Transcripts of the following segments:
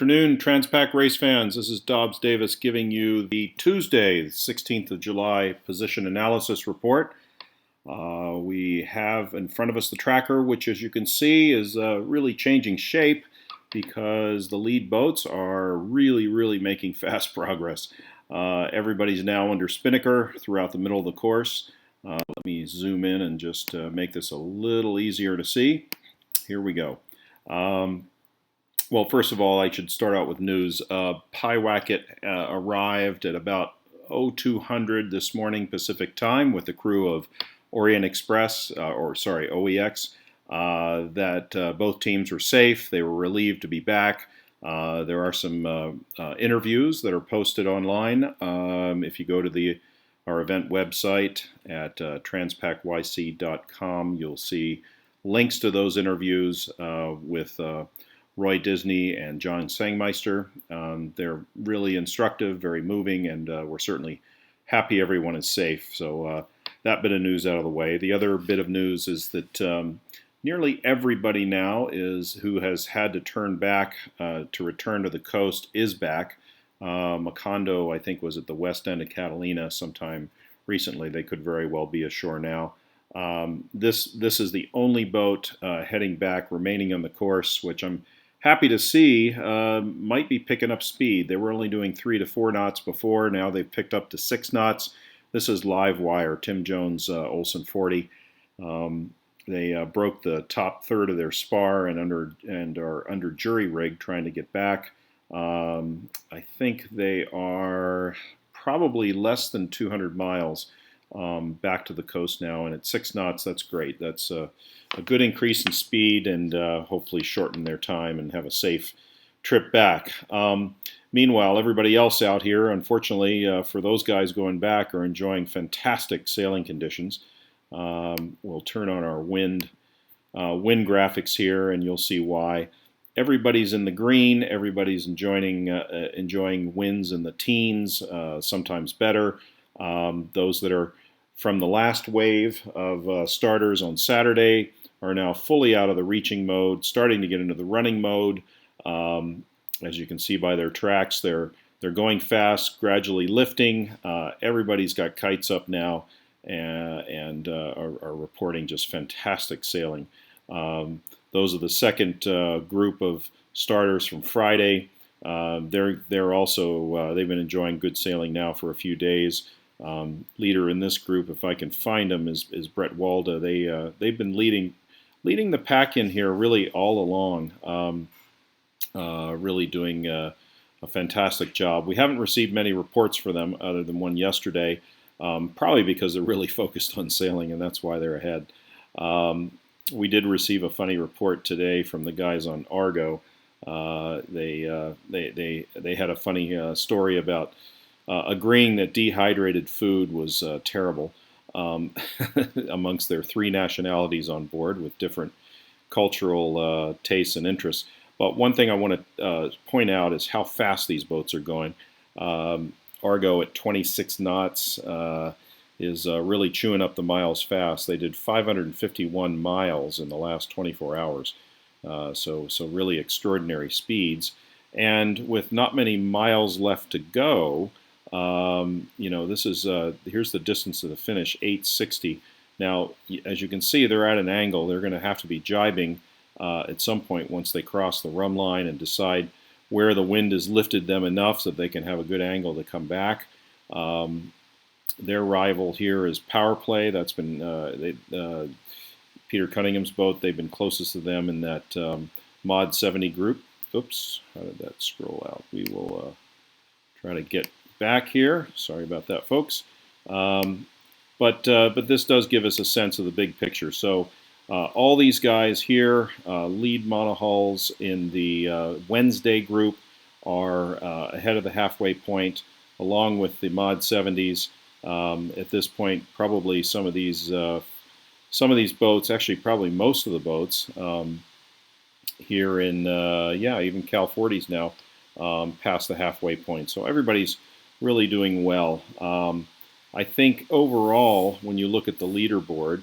afternoon, Transpac race fans. This is Dobbs Davis giving you the Tuesday, 16th of July position analysis report. We have in front of us the tracker, which as you can see is really changing shape because the lead boats are really making fast progress. Everybody's now under spinnaker throughout the middle of the course. Let me zoom in and just make this a little easier to see. Here we go. Well, first of all, I should start out with news. Pyewacket arrived at about 0200 this morning Pacific time with the crew of Orient Express, OEX, that both teams were safe. They were relieved to be back. There are some interviews that are posted online. If you go to our event website at transpacYC.com, you'll see links to those interviews with Roy Disney and John Sangmeister. They're really instructive, very moving, and we're certainly happy everyone is safe. So that bit of news out of the way. The other bit of news is that nearly everybody now who has had to turn back to return to the coast is back. Macondo, I think, was at the west end of Catalina sometime recently. They could very well be ashore now. This is the only boat heading back remaining on the course, which I'm happy to see might be picking up speed. They were only doing 3 to 4 knots before. Now they've picked up to 6 knots. This is live wire, Tim Jones, Olsen 40. They broke the top third of their spar and are under jury rig trying to get back. I think they are probably less than 200 miles back to the coast now, and at 6 knots, that's great. That's a good increase in speed and hopefully shorten their time and have a safe trip back. Meanwhile, everybody else out here, unfortunately, for those guys going back, are enjoying fantastic sailing conditions. We'll turn on our wind graphics here, and you'll see why. Everybody's in the green. Everybody's enjoying winds in the teens, sometimes better. Those that are from the last wave of starters on Saturday are now fully out of the reaching mode, starting to get into the running mode. As you can see by their tracks, they're going fast, gradually lifting. Everybody's got kites up now and are reporting just fantastic sailing. Those are the second group of starters from Friday. They're also they've been enjoying good sailing now for a few days. Leader in this group, if I can find him, is Brett Walda. They've been leading the pack in here really all along. Really doing a fantastic job. We haven't received many reports for them other than one yesterday, probably because they're really focused on sailing, and that's why they're ahead. We did receive a funny report today from the guys on Argo. They had a funny story about agreeing that dehydrated food was terrible amongst their 3 nationalities on board with different cultural tastes and interests. But one thing I want to point out is how fast these boats are going. Argo at 26 knots is really chewing up the miles fast. They did 551 miles in the last 24 hours. So really extraordinary speeds. And with not many miles left to go, this is here's the distance to the finish, 860. Now, as you can see, they're at an angle. They're going to have to be jibing at some point once they cross the rum line and decide where the wind has lifted them enough so that they can have a good angle to come back. Their rival here is Power Play. That's been Peter Cunningham's boat. They've been closest to them in that Mod 70 group. Oops, how did that scroll out? We will try to get back here. Sorry about that, folks. But this does give us a sense of the big picture. So all these guys here, lead monohulls in the Wednesday group, are ahead of the halfway point, along with the Mod 70s. At this point, probably some of these boats, actually probably most of the boats here in, even Cal 40s now, past the halfway point. So everybody's really doing well. I think overall, when you look at the leaderboard,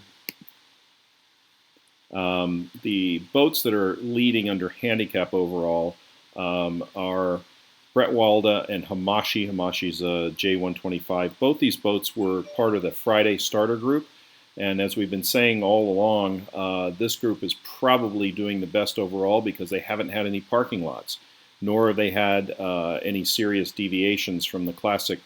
the boats that are leading under handicap overall are Bretwalda and Hamashi. Hamashi's a J125. Both these boats were part of the Friday starter group. And as we've been saying all along, this group is probably doing the best overall because they haven't had any parking lots, nor have they had any serious deviations from the classic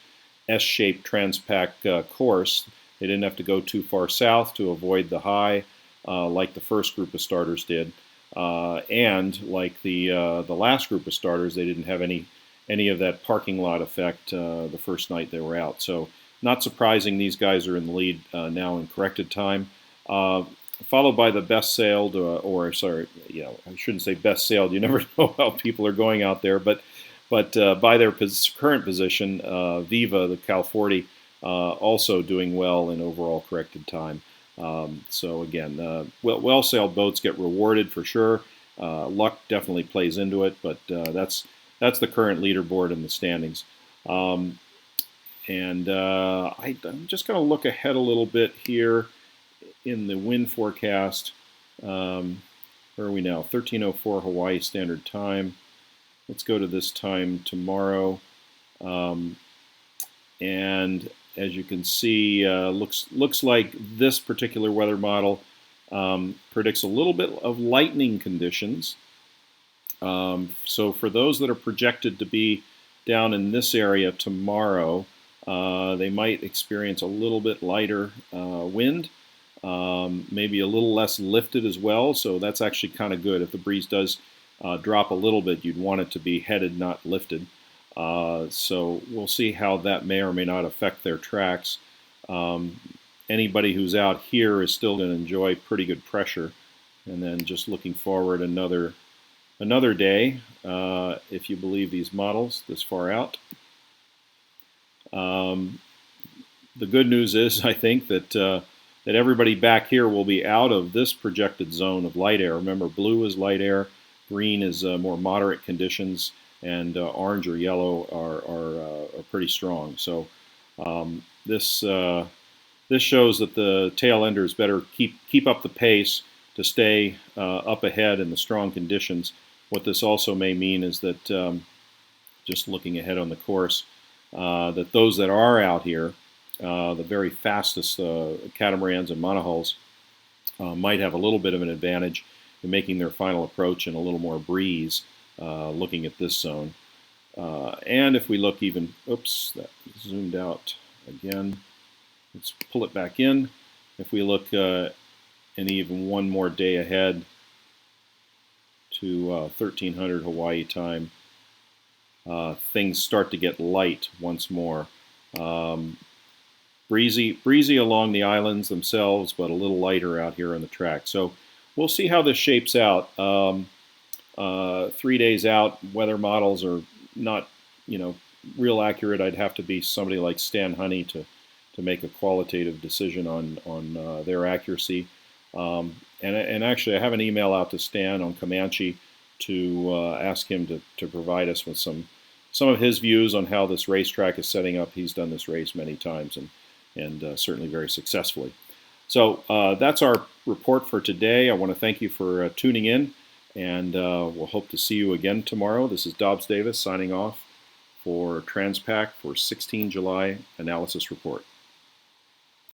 S-shaped Transpac course. They didn't have to go too far south to avoid the high like the first group of starters did. And like the last group of starters, they didn't have any of that parking lot effect the first night they were out. So not surprising, these guys are in the lead now in corrected time, followed by the best sailed, or sorry, I shouldn't say best sailed. You never know how people are going out there, but by their current position, Viva, the Cal 40, also doing well in overall corrected time. So again, well sailed boats get rewarded for sure. Luck definitely plays into it, but that's the current leaderboard in the standings. I'm just going to look ahead a little bit here in the wind forecast. Where are we now? 13:04 Hawaii Standard Time. Let's go to this time tomorrow. And as you can see, looks like this particular weather model predicts a little bit of lightning conditions. So for those that are projected to be down in this area tomorrow, they might experience a little bit lighter wind, maybe a little less lifted as well. So that's actually kind of good. If the breeze does drop a little bit, you'd want it to be headed, not lifted. So we'll see how that may or may not affect their tracks. Anybody who's out here is still going to enjoy pretty good pressure. And then just looking forward another day, if you believe these models this far out. The good news is, I think, that everybody back here will be out of this projected zone of light air. Remember, blue is light air, green is more moderate conditions, and orange or yellow are pretty strong. So this shows that the tail enders better keep up the pace to stay up ahead in the strong conditions. What this also may mean is that, just looking ahead on the course, that those that are out here, the very fastest catamarans and monohulls, might have a little bit of an advantage in making their final approach in a little more breeze, looking at this zone. And if we look even, oops, that zoomed out again. Let's pull it back in. If we look and even one more day ahead to 1300 Hawaii time, things start to get light once more. Breezy along the islands themselves, but a little lighter out here on the track. So we'll see how this shapes out. 3 days out, weather models are not, real accurate. I'd have to be somebody like Stan Honey to make a qualitative decision on their accuracy. And actually, I have an email out to Stan on Comanche to ask him to provide us with some of his views on how this racetrack is setting up. He's done this race many times and certainly very successfully. So that's our report for today. I want to thank you for tuning in, and we'll hope to see you again tomorrow. This is Dobbs Davis signing off for Transpac for 16 July Analysis Report.